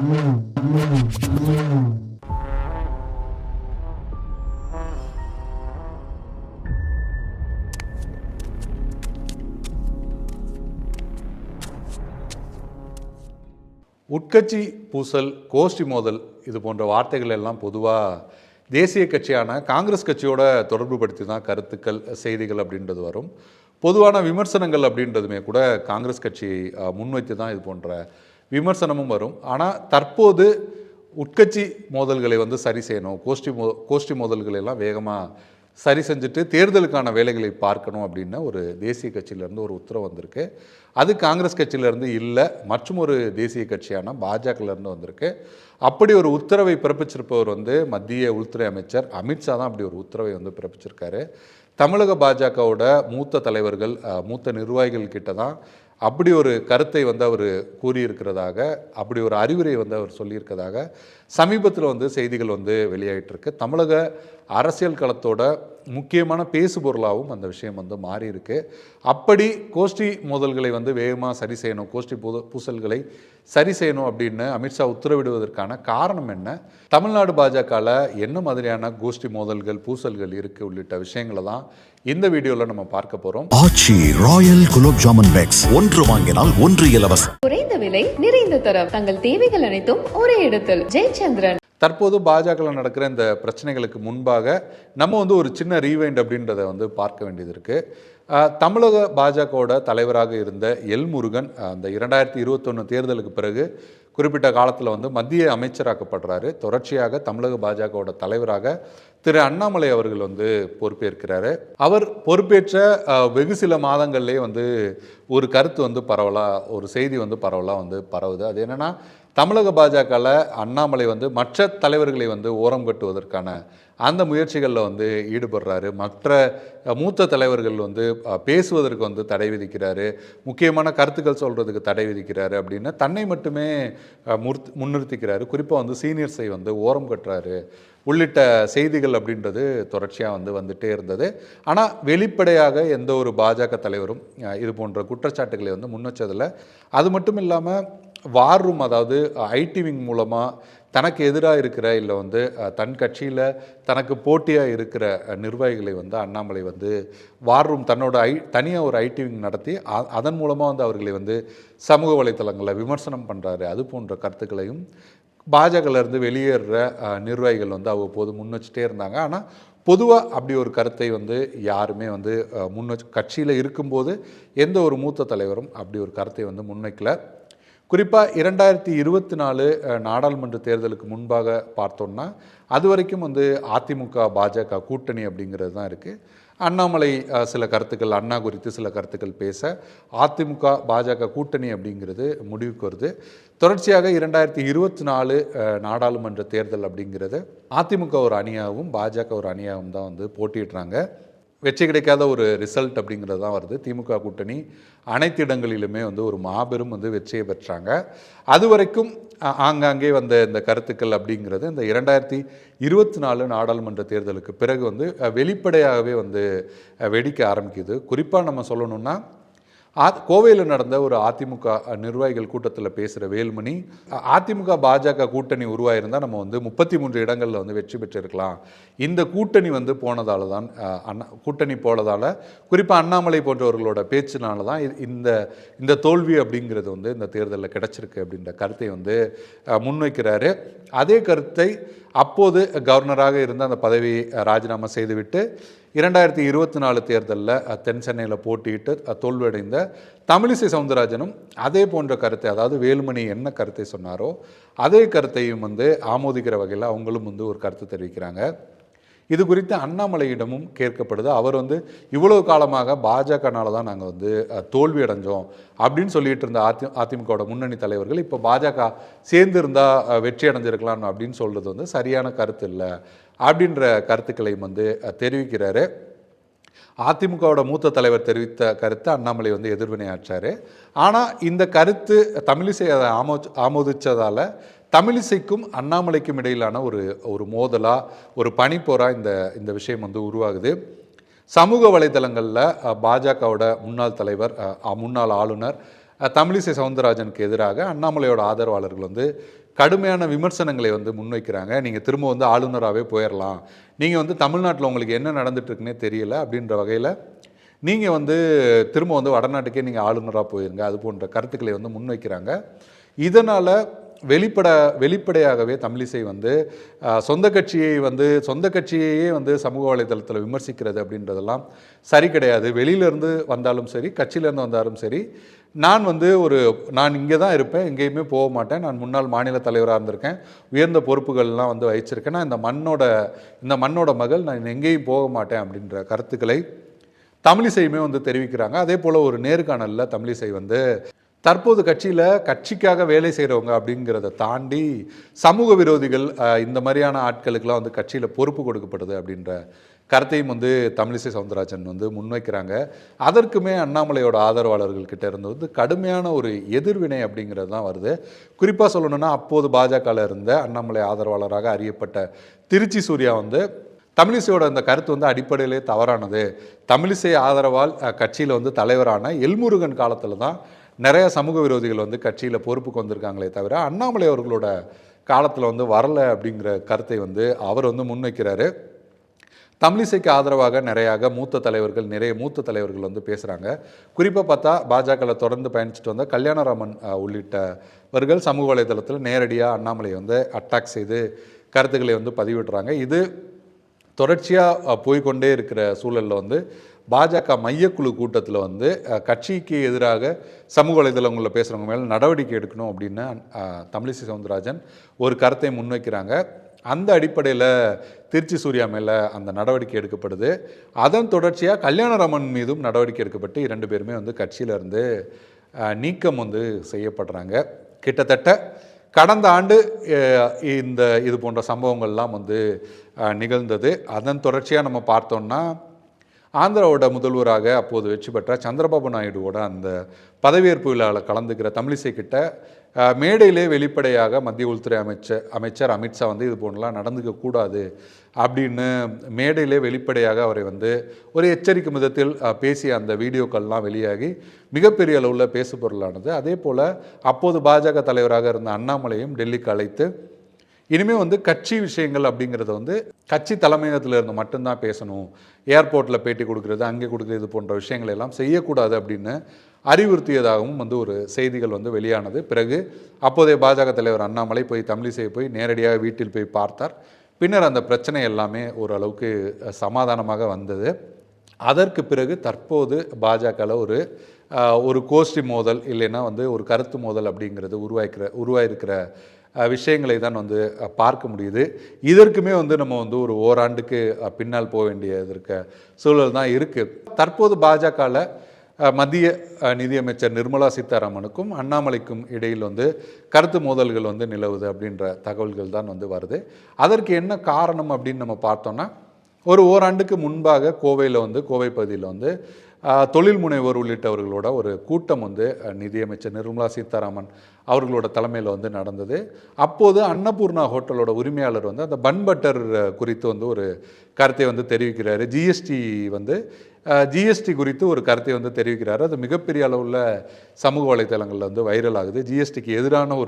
உட்கட்சி பூசல், கோஷ்டி மோதல் இது போன்ற வார்த்தைகள் எல்லாம் பொதுவாக தேசிய கட்சியான காங்கிரஸ் கட்சியோட தொடர்பு படுத்தி தான் கருத்துக்கள், செய்திகள் அப்படின்றது வரும். பொதுவான விமர்சனங்கள் அப்படின்றதுமே கூட காங்கிரஸ் கட்சியை முன்வைத்து தான் இது போன்ற விமர்சனமும் வரும். ஆனால் தற்போது உட்கட்சி மோதல்களை சரி செய்யணும், கோஷ்டி மோதல்களை எல்லாம் வேகமாக சரி செஞ்சுட்டு தேர்தலுக்கான வேலைகளை பார்க்கணும் அப்படின்னு ஒரு தேசிய கட்சியிலேருந்து ஒரு உத்தரவு வந்திருக்கு. அது காங்கிரஸ் கட்சியிலேருந்து இல்லை, மற்றும் ஒரு தேசிய கட்சியான பாஜகலேருந்து வந்திருக்கு. அப்படி ஒரு உத்தரவை பிறப்பிச்சிருப்பவர் மத்திய உள்துறை அமைச்சர் அமித்ஷா தான் அப்படி ஒரு உத்தரவை பிறப்பிச்சிருக்காரு. தமிழக பாஜகவோட மூத்த தலைவர்கள், மூத்த நிர்வாகிகள் கிட்ட தான் அப்படி ஒரு கருத்தை அவர் கூறியிருக்கிறதாக, அப்படி ஒரு அறிவுரை அவர் சொல்லியிருக்கிறதாக சமீபத்தில் செய்திகள் வெளியாகிட்டுருக்கு. தமிழக அரசியல் களத்தோட முக்கியமான பேசுபொருளாகவும் அந்த விஷயம் மாறி இருக்கு. அப்படி கோஷ்டி மோதல்களை வேகமாக சரி செய்யணும், கோஷ்டி பூசல்களை சரி செய்யணும் அப்படின்னு அமித்ஷா உத்தரவிடுவதற்கான காரணம் என்ன, தமிழ்நாடு பாஜகவில் என்ன மாதிரியான கோஷ்டி மோதல்கள், பூசல்கள் இருக்குது உள்ளிட்ட விஷயங்களை தான் இந்த வீடியோவில் நம்ம பார்க்க போகிறோம். ஆச்சி ராயல் குலோப் ஜாமுன் பேக்ஸ், ஒன்று வாங்கினால் ஒன்று இலவசம். குறைந்த விலை, நிறைந்த தரம், தங்கள் தேவைகள் அனைத்தும் ஒரே இடத்தில். ஜெயச்சந்திரன். தற்போது பாஜகவில் நடக்கிற இந்த பிரச்சனைகளுக்கு முன்பாக நம்ம ஒரு சின்ன ரீவைண்ட் அப்படின்றத பார்க்க வேண்டியது இருக்குது. தமிழக பாஜகவோட தலைவராக இருந்த எல் முருகன் அந்த 2021 தேர்தலுக்கு பிறகு குறிப்பிட்ட காலத்தில் மத்திய அமைச்சராக்கப்படுறாரு. தொடர்ச்சியாக தமிழக பாஜகவோட தலைவராக திரு அண்ணாமலை அவர்கள் பொறுப்பேற்கிறாரு. அவர் பொறுப்பேற்ற வெகு சில மாதங்கள்லேயே ஒரு கருத்து பரவலாக, ஒரு செய்தி பரவலாக பரவுது. அது என்னென்னா, தமிழக பாஜகவில் அண்ணாமலை மற்ற தலைவர்களை ஓரம் கட்டுவதற்கான அந்த முயற்சிகளில் ஈடுபடுறாரு. மற்ற மூத்த தலைவர்கள் பேசுவதற்கு தடை விதிக்கிறாரு, முக்கியமான கருத்துக்கள் சொல்கிறதுக்கு தடை விதிக்கிறாரு அப்படின்னு தன்னை மட்டுமே முன்னிறுத்திக்கிறாரு. குறிப்பாக சீனியர்ஸை ஓரம் கட்டுறாரு உள்ளிட்ட செய்திகள் அப்படின்றது தொடர்ச்சியாக வந்துட்டே இருந்தது. ஆனால் வெளிப்படையாக எந்த ஒரு பாஜக தலைவரும் இது போன்ற குற்றச்சாட்டுகளை முன்வச்சதில்லை. அது மட்டும் இல்லாமல் வார் ரூம், அதாவது ஐடி விங் மூலமாக தனக்கு எதிராக இருக்கிற இல்லை தன் கட்சியில் தனக்கு போட்டியாக இருக்கிற நிர்வாகிகளை அண்ணாமலை வார் ரூம் தன்னோட தனியாக ஒரு ஐடி விங் நடத்தி அதன் மூலமாக அவர்களை சமூக வலைத்தளங்களில் விமர்சனம் பண்ணுறாரு. அது போன்ற கருத்துக்களையும் பாஜகலேருந்து வெளியேறுற நிர்வாகிகள் அவ்வப்போது முன் வச்சுட்டே இருந்தாங்க. ஆனால் பொதுவாக அப்படி ஒரு கருத்தை யாருமே கட்சியில் இருக்கும்போது எந்த ஒரு மூத்த தலைவரும் அப்படி ஒரு கருத்தை முன்வைக்கல. குறிப்பாக 2024 நாடாளுமன்ற தேர்தலுக்கு முன்பாக பார்த்தோன்னா அது வரைக்கும் அதிமுக பாஜக கூட்டணி அப்படிங்கிறது தான் இருக்குது. அண்ணாமலை சில கருத்துக்கள், அண்ணா குறித்து சில கருத்துக்கள் பேச அதிமுக பாஜக கூட்டணி அப்படிங்கிறது முடிவுக்கு வருது. தொடர்ச்சியாக 2024 நாடாளுமன்ற தேர்தல் அப்படிங்கிறது அதிமுக ஒரு அணியாகவும் பாஜக ஒரு அணியாகவும் தான் போட்டியிடுறாங்க. வெற்றி கிடைக்காத ஒரு ரிசல்ட் அப்படிங்கிறது தான் வருது. திமுக கூட்டணி அனைத்து இடங்களிலுமே ஒரு மாபெரும் வெற்றியை பெற்றாங்க. அது வரைக்கும் ஆங்காங்கே வந்த இந்த கருத்துக்கள் அப்படிங்கிறது இந்த 2024 நாடாளுமன்ற தேர்தலுக்கு பிறகு வெளிப்படையாகவே வெடிக்க ஆரம்பிக்குது. குறிப்பாக நம்ம சொல்லணும்னா, கோவையில் நடந்த ஒரு அதிமுக நிர்வாகிகள் கூட்டத்தில் பேசுகிற வேலுமணி, அதிமுக பாஜக கூட்டணி உருவாயிருந்தால் நம்ம 33 இடங்களில் வெற்றி பெற்றிருக்கலாம். இந்த கூட்டணி போனதால தான், கூட்டணி போனதால், குறிப்பாக அண்ணாமலை போன்றவர்களோட பேச்சினால தான் இந்த தோல்வி அப்படிங்கிறது இந்த தேர்தலில் கிடச்சிருக்கு அப்படின்ற கருத்தை முன்வைக்கிறாரு. அதே கருத்தை அப்போது கவர்னராக இருந்த அந்த பதவியை ராஜினாமா செய்துவிட்டு 2024 தேர்தலில் தென் சென்னையில் போட்டியிட்டு தோல்வியடைந்த தமிழிசை சவுந்தரராஜனும் அதே போன்ற கருத்தை, அதாவது வேலுமணி என்ன கருத்தை சொன்னாரோ அதே கருத்தையும் ஆமோதிக்கிற வகையில் அவங்களும் ஒரு கருத்து தெரிவிக்கிறாங்க. இது குறித்து அண்ணாமலையிடமும் கேட்கப்படுது. அவர் இவ்வளவு காலமாக பாஜகனால தான் நாங்கள் தோல்வி அடைஞ்சோம் அப்படின்னு சொல்லிட்டு இருந்த அதிமுகவோட முன்னணி தலைவர்கள் இப்போ பாஜக சேர்ந்து இருந்தால் வெற்றி அடைஞ்சிருக்கலாம் அப்படின்னு சொல்கிறது சரியான கருத்து இல்லை அப்படின்ற கருத்துக்களையும் தெரிவிக்கிறாரு. அதிமுகவோட மூத்த தலைவர் தெரிவித்த கருத்து அண்ணாமலை எதிர்வினையாற்றாரு. ஆனால் இந்த கருத்து தமிழிசை அதை ஆமோதித்ததால் தமிழிசைக்கும் அண்ணாமலைக்கும் இடையிலான ஒரு மோதலாக, ஒரு பனிப்போராக இந்த விஷயம் உருவாகுது. சமூக வலைதளங்களில் பாஜகவோட முன்னாள் தலைவர், முன்னாள் ஆளுநர் தமிழிசை சவுந்தரராஜனுக்கு எதிராக அண்ணாமலையோட ஆதரவாளர்கள் வந்து கடுமையான விமர்சனங்களை வந்து முன்வைக்கிறாங்க. நீங்கள் திரும்ப வந்து ஆளுநராகவே போயிடலாம், நீங்கள் வந்து தமிழ்நாட்டில் உங்களுக்கு என்ன நடந்துட்டுருக்குன்னே தெரியல அப்படின்ற வகையில் நீங்கள் வந்து திரும்ப வந்து வடநாட்டுக்கே நீங்கள் ஆளுநராக போயிருங்க, அது போன்ற கருத்துக்களை வந்து முன்வைக்கிறாங்க. இதனால் வெளிப்படையாகவே தமிழிசை வந்து சொந்த கட்சியையே வந்து சமூக வலைதளத்தில் விமர்சிக்கிறது அப்படின்றதெல்லாம் சரி கிடையாது. வெளியிலேருந்து வந்தாலும் சரி, கட்சியிலேருந்து வந்தாலும் சரி, நான் இங்கே தான் இருப்பேன், எங்கேயுமே போக மாட்டேன், நான் முன்னாள் மாநில தலைவராக இருந்திருக்கேன், உயர்ந்த பொறுப்புகள்லாம் வந்து வகிச்சிருக்கேன், நான் இந்த மண்ணோட மகள், நான் எங்கேயும் போக மாட்டேன் அப்படின்ற கருத்துக்களை தமிழிசையுமே வந்து தெரிவிக்கிறாங்க. அதே போல் ஒரு நேர்காணலில் தமிழிசை வந்து தற்போது கட்சிக்காக வேலை செய்கிறவங்க அப்படிங்கிறத தாண்டி சமூக விரோதிகள் இந்த மாதிரியான ஆட்களுக்கெல்லாம் வந்து கட்சியில் பொறுப்பு கொடுக்கப்படுது அப்படின்ற கருத்தையும் வந்து தமிழிசை சவுந்தரராஜன் வந்து முன்வைக்கிறாங்க. அதற்குமே அண்ணாமலையோட ஆதரவாளர்கள் கிட்ட இருந்து வந்து கடுமையான ஒரு எதிர்வினை அப்படிங்கிறது தான் வருது. குறிப்பாக சொல்லணும்னா, அப்போது பாஜகவில் இருந்த அண்ணாமலை ஆதரவாளராக அறியப்பட்ட திருச்சி சூர்யா வந்து தமிழிசையோட அந்த கருத்து வந்து அடிப்படையிலே தவறானது, தமிழிசை ஆதரவால் கட்சியில் வந்து தலைவரான எல்முருகன் காலத்தில் தான் நிறைய சமூக விரோதிகள் வந்து கட்சியில் பொறுப்புக்கு வந்திருக்காங்களே தவிர அண்ணாமலை அவர்களோட காலத்தில் வந்து வரலை அப்படிங்கிற கருத்தை வந்து அவர் வந்து முன்வைக்கிறாரு. தமிழிசைக்கு ஆதரவாக நிறைய மூத்த தலைவர்கள் வந்து பேசுகிறாங்க. குறிப்பாக பார்த்தா பாஜகவில் தொடர்ந்து பயணிச்சுட்டு வந்த கல்யாணராமன் உள்ளிட்டவர்கள் சமூக வலைதளத்தில் நேரடியாக அண்ணாமலையை வந்து அட்டாக் செய்து கருத்துக்களை வந்து பதிவிடுறாங்க. இது தொடர்ச்சியாக போய்கொண்டே இருக்கிற சூழலில் வந்து பாஜக மையக்குழு கூட்டத்தில் வந்து கட்சிக்கு எதிராக சமூக வலைதளங்களில் பேசுகிறவங்க மேலே நடவடிக்கை எடுக்கணும் அப்படின்னு தமிழிசை சவுந்தரராஜன் ஒரு கருத்தை முன்வைக்கிறாங்க. அந்த அடிப்படையில் திருச்சி சூர்யா மேலே அந்த நடவடிக்கை எடுக்கப்படுது. அதன் தொடர்ச்சியாக கல்யாணராமன் மீதும் நடவடிக்கை எடுக்கப்பட்டு 2 பேருமே வந்து கட்சியிலேருந்து நீக்கம் வந்து செய்யப்படுறாங்க. கிட்டத்தட்ட கடந்த ஆண்டு இது போன்ற சம்பவங்கள்லாம் வந்து நிகழ்ந்தது. அதன் தொடர்ச்சியாக நம்ம பார்த்தோம்னா, ஆந்திராவோட முதல்வராக அப்போது வெற்றி பெற்ற சந்திரபாபு நாயுடுவோட அந்த பதவியேற்பு விழாவில் கலந்துக்கிற தமிழிசை கிட்ட மேடையிலே வெளிப்படையாக மத்திய உள்துறை அமைச்சர் அமித்ஷா வந்து இது போன்றலாம் நடந்துக்கக்கூடாது அப்படின்னு மேடையிலே வெளிப்படையாக அவரை வந்து ஒரு எச்சரிக்கும் விதத்தில் பேசிய அந்த வீடியோக்கள்லாம் வெளியாகி மிகப்பெரிய அளவில் பேசு பொருளானது. அதே போல் அப்போது பாஜக தலைவராக இருந்த அண்ணாமலையும் டெல்லிக்கு அழைத்து இனிமேல் வந்து கட்சி விஷயங்கள் அப்படிங்கிறத வந்து கட்சி தலைமையகத்தில் இருந்து மட்டும்தான் பேசணும், ஏர்போர்ட்டில் பேட்டி கொடுக்குறது, அங்கே கொடுக்குறது போன்ற விஷயங்கள் எல்லாம் செய்யக்கூடாது அப்படின்னு அறிவுறுத்தியதாகவும் வந்து ஒரு செய்திகள் வந்து வெளியானது. பிறகு அப்போதைய பாஜக தலைவர் அண்ணாமலை தமிழிசையை போய் நேரடியாக வீட்டில் போய் பார்த்தார். பின்னர் அந்த பிரச்சனை எல்லாமே ஓரளவுக்கு சமாதானமாக வந்தது. அதற்கு பிறகு தற்போது பாஜகவில் ஒரு கோஷ்டி மோதல் இல்லைன்னா வந்து ஒரு கருத்து மோதல் அப்படிங்கிறது உருவாயிருக்கிற விஷயங்களை தான் வந்து பார்க்க முடியுது. இதற்குமே வந்து நம்ம வந்து ஒரு ஓராண்டுக்கு பின்னால் போக வேண்டியது சூழல் தான் இருக்குது. தற்போது பாஜகவில் மத்திய நிதியமைச்சர் நிர்மலா சீதாராமனுக்கும் அண்ணாமலைக்கும் இடையில் வந்து கருத்து மோதல்கள் வந்து நிலவுது அப்படின்ற தகவல்கள் தான் வந்து வருது. அதற்கு என்ன காரணம் அப்படின்னு நம்ம பார்த்தோம்னா, ஓராண்டுக்கு முன்பாக கோவை பகுதியில் வந்து தொழில் முனைவோர் உள்ளிட்டவர்களோட ஒரு கூட்டம் வந்து நிதியமைச்சர் நிர்மலா சீதாராமன் அவர்களோட தலைமையில் வந்து நடந்தது. அப்போது அன்னபூர்ணா ஹோட்டலோட உரிமையாளர் வந்து அந்த பன் பட்டர் குறித்து வந்து ஒரு கருத்தை வந்து தெரிவிக்கிறாரு. ஜிஎஸ்டி குறித்து ஒரு கருத்தை வந்து தெரிவிக்கிறாரு. அது மிகப்பெரிய அளவில் சமூக வலைத்தளங்களில் வந்து வைரல் ஆகுது. ஜிஎஸ்டிக்கு எதிரான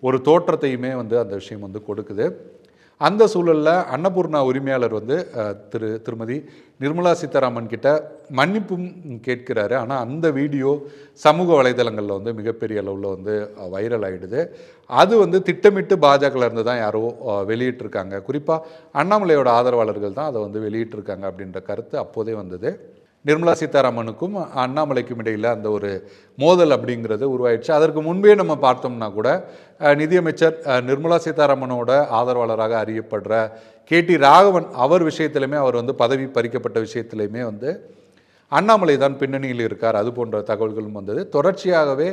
ஒரு தோற்றத்தையுமே வந்து அந்த விஷயம் வந்து கொடுக்குது. அந்த சூழலில் அன்னபூர்ணா உரிமையாளர் வந்து திருமதி நிர்மலா சீதாராமன் கிட்ட மன்னிப்பும் கேட்கிறாரு. ஆனால் அந்த வீடியோ சமூக வலைதளங்களில் வந்து மிகப்பெரிய அளவில் வந்து வைரல் ஆகிடுது. அது வந்து திட்டமிட்டு பாஜகவில் இருந்து தான் யாரோ வெளியிட்டிருக்காங்க, குறிப்பாக அண்ணாமலையோட ஆதரவாளர்கள் தான் அதை வந்து வெளியிட்டிருக்காங்க அப்படின்ற கருத்து அப்போதே வந்தது. நிர்மலா சீதாராமனுக்கும் அண்ணாமலைக்கும் இடையில் அந்த ஒரு மோதல் அப்படிங்கிறது உருவாயிடுச்சு. அதற்கு முன்பே நம்ம பார்த்தோம்னா கூட நிதியமைச்சர் நிர்மலா சீதாராமனோட ஆதரவாளராக அறியப்படுற KT ராகவன் அவர் விஷயத்திலுமே அவர் வந்து பதவி பறிக்கப்பட்ட விஷயத்திலையுமே வந்து அண்ணாமலை தான் பின்னணியில் இருக்கார், அது போன்ற தகவல்களும் வந்தது. தொடர்ச்சியாகவே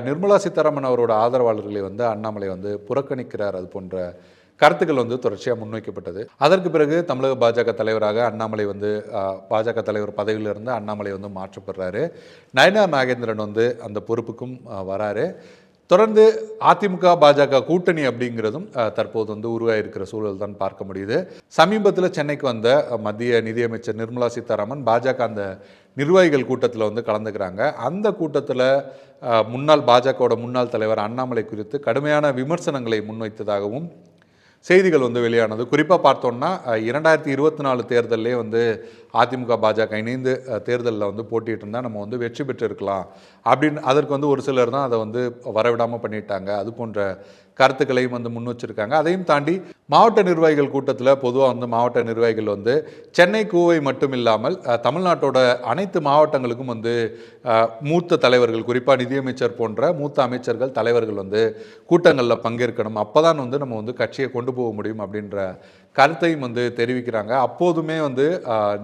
நிர்மலா சீதாராமன் அவரோட ஆதரவாளர்களை வந்து அண்ணாமலை வந்து புறக்கணிக்கிறார், அது போன்ற கருத்துக்கள் வந்து தொடர்ச்சியாக முன்வைக்கப்பட்டது. அதற்கு பிறகு தமிழக பாஜக தலைவராக அண்ணாமலை வந்து பாஜக தலைவர் பதவியிலிருந்து அண்ணாமலை வந்து மாற்றப்படுறாரு. நயனார் நாகேந்திரன் வந்து அந்த பொறுப்புக்கும் வராரு. தொடர்ந்து அதிமுக பாஜக கூட்டணி அப்படிங்கிறதும் தற்போது வந்து உருவாயிருக்கிற சூழல் தான் பார்க்க முடியுது. சமீபத்தில் சென்னைக்கு வந்த மத்திய நிதியமைச்சர் நிர்மலா சீதாராமன் பாஜக அந்த நிர்வாகிகள் கூட்டத்தில் வந்து கலந்துக்கிறாங்க. அந்த கூட்டத்தில் முன்னாள் பாஜகவோட முன்னாள் தலைவர் அண்ணாமலை குறித்து கடுமையான விமர்சனங்களை முன்வைத்ததாகவும் செய்திகள் வந்து வெளியானது. குறிப்பாக பார்த்தோம்னா 2024 தேர்தலே வந்து அதிமுக பாஜக இணைந்து தேர்தலில் வந்து போட்டிட்டு இருந்தால் நம்ம வந்து வெற்றி பெற்று இருக்கலாம் அப்படின்னு அதற்கு வந்து ஒரு சிலர் தான் அதை வந்து வரவிடாமல் பண்ணிட்டாங்க. அது போன்ற கருத்துக்களையும் வந்து முன் வச்சிருக்காங்க. அதையும் தாண்டி மாவட்ட நிர்வாகிகள் கூட்டத்தில் பொதுவாக வந்து மாவட்ட நிர்வாகிகள் வந்து சென்னை கோவை மட்டும் இல்லாமல் தமிழ்நாட்டோட அனைத்து மாவட்டங்களுக்கும் வந்து மூத்த தலைவர்கள் குறிப்பாக நிதியமைச்சர் போன்ற மூத்த அமைச்சர்கள் தலைவர்கள் வந்து கூட்டங்களில் பங்கேற்கணும். அப்போ தான் வந்து நம்ம வந்து கட்சியை கொண்டு போக முடியும் அப்படின்ற கருத்தையும் வந்து தெரிவிக்கிறாங்க. அப்போதுமே வந்து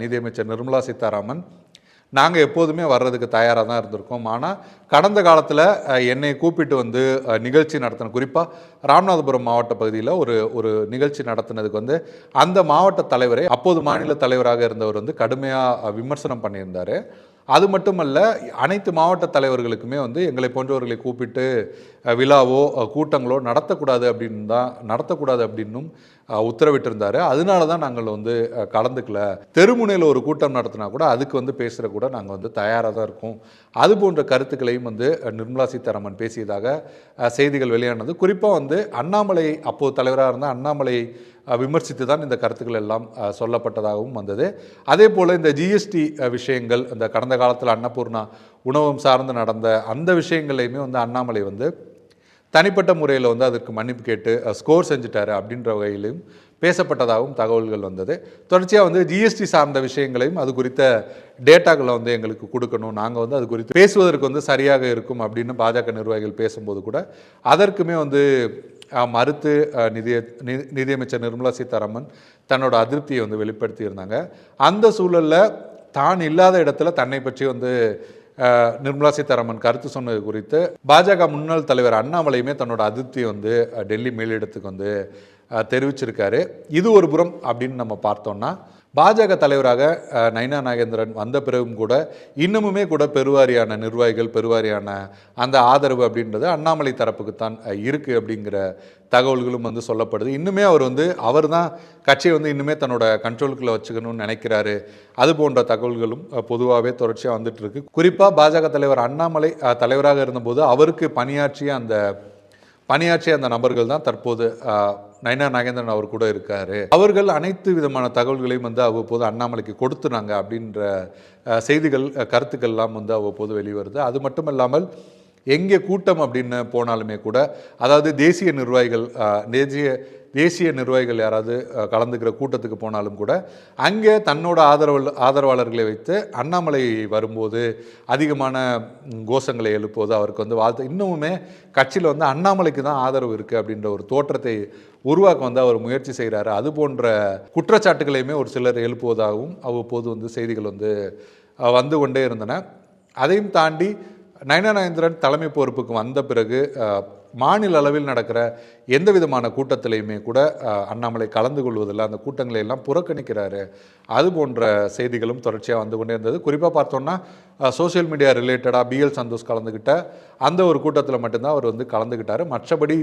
நிதியமைச்சர் நிர்மலா சீதாராமன் நாங்கள் எப்போதுமே வர்றதுக்கு தயாராக தான் இருந்திருக்கோம். ஆனால் கடந்த காலத்தில் என்னை கூப்பிட்டு வந்து நிகழ்ச்சி நடத்தின குறிப்பாக ராமநாதபுரம் மாவட்ட பகுதியில் ஒரு நிகழ்ச்சி நடத்தினதுக்கு வந்து அந்த மாவட்ட தலைவரை அப்போது மாநில தலைவராக இருந்தவர் வந்து கடுமையாக விமர்சனம் பண்ணியிருந்தார். அது மட்டுமல்ல, அனைத்து மாவட்ட தலைவர்களுக்குமே வந்து எங்களை போன்றவர்களை கூப்பிட்டு விழாவோ கூட்டங்களோ நடத்தக்கூடாது அப்படின்னும் உத்தரவிட்டிருந்தார். அதனால தான் நாங்கள் வந்து கலந்துக்கல. தெருமுனையில் ஒரு கூட்டம் நடத்தினா கூட அதுக்கு வந்து பேசுகிற கூட நாங்கள் வந்து தயாராக தான் இருக்கோம். அது போன்ற கருத்துக்களையும் வந்து நிர்மலா சீதாராமன் பேசியதாக செய்திகள் வெளியானது. குறிப்பாக வந்து அண்ணாமலை அப்போது தலைவராக இருந்த அண்ணாமலை விமர்சித்து தான் இந்த கருத்துக்கள் எல்லாம் சொல்லப்பட்டதாகவும் வந்தது. அதே போல் இந்த ஜிஎஸ்டி விஷயங்கள், இந்த கடந்த காலத்தில் அன்னபூர்ணா உணவகம் சார்ந்து நடந்த அந்த விஷயங்களையுமே வந்து அண்ணாமலை வந்து தனிப்பட்ட முறையில் வந்து அதற்கு மன்னிப்பு கேட்டு ஸ்கோர் செஞ்சுட்டாரு அப்படின்ற வகையிலும் பேசப்பட்டதாகவும் தகவல்கள் வந்தது. தொடர்ச்சியாக வந்து ஜிஎஸ்டி சார்ந்த விஷயங்களையும் அது குறித்த டேட்டாக்களை வந்து எங்களுக்கு கொடுக்கணும், நாங்கள் வந்து அது குறித்து பேசுவதற்கு வந்து சரியாக இருக்கும் அப்படின்னு பாஜக நிர்வாகிகள் பேசும்போது கூட அதற்குமே வந்து மறுத்து நிதியமைச்சர் நிர்மலா சீதாராமன் தன்னோட அதிருப்தியை வந்து வெளிப்படுத்தியிருந்தாங்க. அந்த சூழலில் தான் இல்லாத இடத்துல தன்னை பற்றி வந்து நிர்மலா சீதாராமன் கருத்து சொன்னது குறித்து பாஜக முன்னாள் தலைவர் அண்ணாமலையுமே தன்னோட அதிருப்தியை வந்து டெல்லி மேலிடத்துக்கு வந்து தெரிவிச்சிருக்காரு. இது ஒரு புறம் அப்படின்னு நம்ம பார்த்தோம்னா, பாஜக தலைவராக நைனா நாகேந்திரன் வந்த பிறகும் கூட இன்னமுமே கூட பெருவாரியான நிர்வாகிகள் பெருவாரியான அந்த ஆதரவு அப்படின்றது அண்ணாமலை தரப்புக்குத்தான் இருக்குது அப்படிங்கிற தகவல்களும் வந்து சொல்லப்படுது. இன்னுமே அவர் தான் கட்சியை வந்து இன்னுமே தன்னோட கண்ட்ரோலுக்குள்ளே வச்சுக்கணும்னு நினைக்கிறாரு. அது போன்ற தகவல்களும் பொதுவாகவே தொடர்ச்சியாக வந்துட்டு இருக்கு. குறிப்பாக பாஜக தலைவர் அண்ணாமலை தலைவராக இருந்தபோது அவருக்கு பணியாற்றிய அந்த நபர்கள் தான் தற்போது நைனா நாகேந்திரன் அவர் கூட இருக்காரு. அவர்கள் அனைத்து விதமான தகவல்களையும் வந்து அவ்வப்போது அண்ணாமலைக்கு கொடுத்துனாங்க அப்படின்ற செய்திகள் கருத்துக்கள்லாம் வந்து அவ்வப்போது வெளிவருது. அது மட்டும் இல்லாமல் எங்கே கூட்டம் அப்படின்னு போனாலுமே கூட, அதாவது தேசிய நிர்வாகிகள் யாராவது கலந்துக்கிற கூட்டத்துக்கு போனாலும் கூட அங்கே தன்னோட ஆதரவாளர்களை வைத்து அண்ணாமலை வரும்போது அதிகமான கோஷங்களை எழுப்புவது, அவருக்கு வந்து வாழ்த்து, இன்னுமே கட்சியில் வந்து அண்ணாமலைக்கு தான் ஆதரவு இருக்குது அப்படின்ற ஒரு தோற்றத்தை உருவாக்க வந்து அவர் முயற்சி செய்கிறாரு. அது போன்ற குற்றச்சாட்டுகளையுமே ஒரு சிலர் எழுப்புவதாகவும் அவ்வப்போது வந்து செய்திகள் வந்து கொண்டே இருந்தன. அதையும் தாண்டி நைனா நாகேந்திரன் தலைமை பொறுப்புக்கு வந்த பிறகு மாநில அளவில் நடக்கிற எந்த விதமான கூட்டத்திலையுமே கூட அண்ணாமலை கலந்து கொள்வதில்லை, அந்த கூட்டங்களை எல்லாம் புறக்கணிக்கிறாரு. அது போன்ற செய்திகளும் தொடர்ச்சியாக வந்து கொண்டே இருந்தது. குறிப்பாக பார்த்தோம்னா சோசியல் மீடியா ரிலேட்டடாக பிஎல் சந்தோஷ் கலந்துக்கிட்ட அந்த ஒரு கூட்டத்தில் மட்டும்தான் அவர் வந்து கலந்துக்கிட்டார். மற்றபடி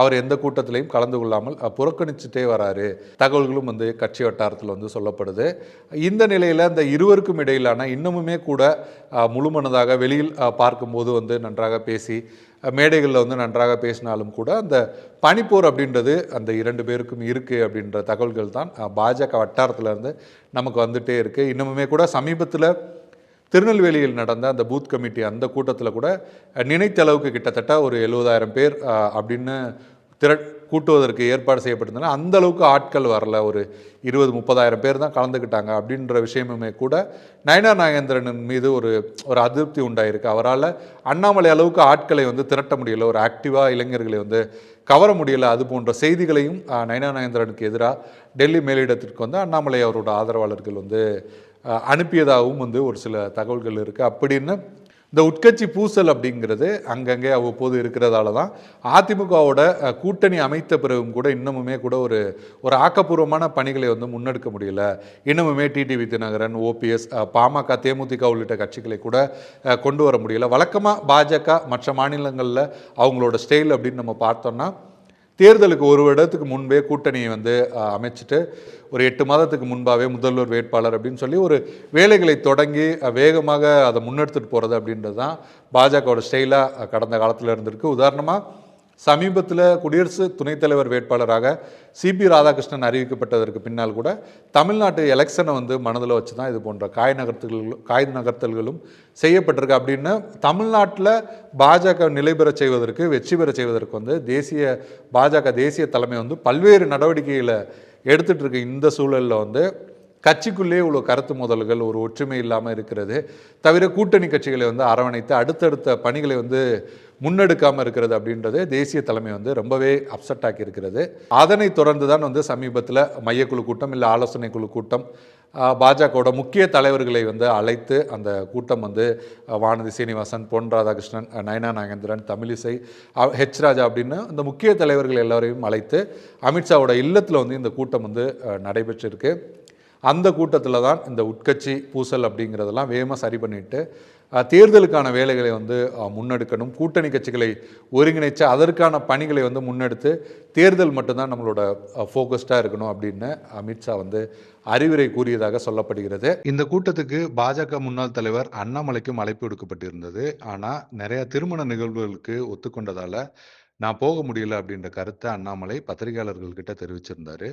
அவர் எந்த கூட்டத்திலையும் கலந்து கொள்ளாமல் புறக்கணிச்சுட்டே வராரு. தகவல்களும் வந்து கட்சி வட்டாரத்தில் வந்து சொல்லப்படுது. இந்த நிலையில் இந்த இருவருக்கும் இடையிலான இன்னமுமே கூட முழுமனதாக வெளியில் பார்க்கும்போது வந்து நன்றாக பேசி மேடைகளில் வந்து நன்றாக பேசினாலும் கூட அந்த பனிப்போர் அப்படின்றது அந்த 2 பேருக்கும் இருக்குது அப்படின்ற தகவல்கள் தான் பாஜக வட்டாரத்திலேருந்து நமக்கு வந்துகிட்டே இருக்குது. இன்னமுமே கூட சமீபத்தில் திருநெல்வேலியில் நடந்த அந்த பூத் கமிட்டி அந்த கூட்டத்தில் கூட நினைத்த அளவுக்கு கிட்டத்தட்ட ஒரு 70,000 பேர் அப்படின்னு கூட்டுவதற்கு ஏற்பாடு செய்யப்பட்டிருந்தன. அந்த அளவுக்கு ஆட்கள் வரல, ஒரு 20-30,000 பேர் தான் கலந்துக்கிட்டாங்க அப்படின்ற விஷயமுமே கூட நைனா நாகேந்திரன் மீது ஒரு அதிருப்தி உண்டாயிருக்கு. அவரால் அண்ணாமலை அளவுக்கு ஆட்களை வந்து திரட்ட முடியல, ஒரு ஆக்டிவாக இளைஞர்களை வந்து கவர முடியலை. அது போன்ற செய்திகளையும் நைனா நாகேந்திரனுக்கு எதிராக டெல்லி மேலிடத்திற்கு வந்து அண்ணாமலை அவரோட ஆதரவாளர்கள் வந்து அனுப்பியதாகவும் வந்து ஒரு சில தகவல்கள் இருக்குது. அப்படின்னு இந்த உட்கட்சி பூசல் அப்படிங்கிறது அங்கங்கே அவ்வப்போது இருக்கிறதால தான் அதிமுகவோட கூட்டணி அமைத்த பிறகும் கூட இன்னமுமே கூட ஒரு ஆக்கப்பூர்வமான பணிகளை வந்து முன்னெடுக்க முடியல. இன்னமுமே டிடிவி தினகரன், ஓபிஎஸ், பாமக, தேமுதிக உள்ளிட்ட கட்சிகளை கூட கொண்டு வர முடியல. வழக்கமாக பாஜக மற்ற மாநிலங்களில் அவங்களோட ஸ்டைல் அப்படின்னு நம்ம பார்த்தோம்னா தேர்தலுக்கு ஒரு வருடத்துக்கு முன்பே கூட்டணியை வந்து அமைச்சிட்டு ஒரு 8 மாதத்துக்கு முன்பாகவே முதல்வர் வேட்பாளர் அப்படின்னு சொல்லி ஒரு வேலைகளை தொடங்கி வேகமாக அதை முன்னெடுத்துட்டு போகிறது அப்படின்றது தான் பாஜகவோட ஸ்டைலாக கடந்த காலத்தில் இருந்திருக்கு. உதாரணமாக சமீபத்தில் குடியரசு துணைத் தலைவர் வேட்பாளராக சிபி ராதாகிருஷ்ணன் அறிவிக்கப்பட்டதற்கு பின்னால் கூட தமிழ்நாட்டு எலெக்ஷனை வந்து மனதில் வச்சு தான் இது போன்ற காய் நகர்த்தல்களும் செய்யப்பட்டிருக்கு. அப்படின்னு தமிழ்நாட்டில் பாஜக நிலை பெற செய்வதற்கு, வெற்றி பெற செய்வதற்கு வந்து பாஜக தேசிய தலைமை வந்து பல்வேறு நடவடிக்கைகளை எடுத்துகிட்டு இருக்க இந்த சூழலில் வந்து கட்சிக்குள்ளேயே இவ்வளோ கருத்து மோதல்கள், ஒரு ஒற்றுமை இல்லாமல் இருக்கிறது தவிர கூட்டணி கட்சிகளை வந்து அரவணைத்து அடுத்தடுத்த பணிகளை வந்து முன்னெடுக்காமல் இருக்கிறது அப்படின்றது தேசிய தலைமை வந்து ரொம்பவே அப்செட் ஆக்கி இருக்கிறது. அதனை தொடர்ந்து தான் வந்து சமீபத்தில் மையக்குழு கூட்டம் இல்லை ஆலோசனை குழு கூட்டம் பாஜகவோட முக்கிய தலைவர்களை வந்து அழைத்து அந்த கூட்டம் வந்து வானதி சீனிவாசன், பொன் ராதாகிருஷ்ணன், நயனா நாகேந்திரன், தமிழிசை, ராஜா அப்படின்னு அந்த முக்கிய தலைவர்கள் எல்லாரையும் அழைத்து அமித்ஷாவோட இல்லத்தில் வந்து இந்த கூட்டம் வந்து நடைபெற்றிருக்கு. அந்த கூட்டத்தில் தான் இந்த உட்கட்சி பூசல் அப்படிங்கிறதெல்லாம் வேகமாக சரி பண்ணிவிட்டு தேர்தலுக்கான வேலைகளை வந்து முன்னெடுக்கணும், கூட்டணி கட்சிகளை ஒருங்கிணைச்சு அதற்கான பணிகளை வந்து முன்னெடுத்து தேர்தல் மட்டும்தான் நம்மளோட ஃபோக்கஸ்டாக இருக்கணும் அப்படின்னு அமித்ஷா வந்து அறிவுரை கூறியதாக சொல்லப்படுகிறது. இந்த கூட்டத்துக்கு பாஜக முன்னாள் தலைவர் அண்ணாமலைக்கும் அழைப்பு விடுக்கப்பட்டிருந்தது. ஆனால் நிறைய திருமண நிகழ்வுகளுக்கு ஒத்துக்கொண்டதால் நான் போக முடியல அப்படின்ற கருத்தை அண்ணாமலை பத்திரிகையாளர்கள் கிட்ட தெரிவிச்சிருந்தாரு.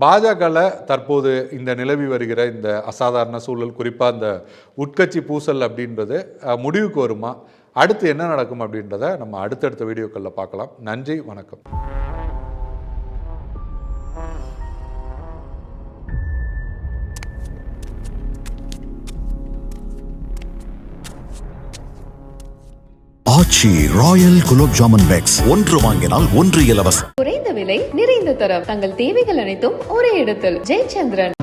பாஜகவில் தற்போது இந்த நிலவி வருகிற இந்த அசாதாரண சூழல், குறிப்பாக இந்த உட்கட்சி பூசல் அப்படின்றது முடிவுக்கு வருமா, அடுத்து என்ன நடக்கும் அப்படின்றத நம்ம அடுத்தடுத்த வீடியோக்களில் பார்க்கலாம். நன்றி, வணக்கம். ஆச்சி ராயல் குலோப் ஜாமுன் பேக்ஸ், ஒன்று வாங்கினால் ஒன்று இலவசம். குறைந்த விலை, நிறைந்த தரம், தங்கள் தேவைகள் அனைத்தும் ஒரே இடத்தில். ஜெயச்சந்திரன்.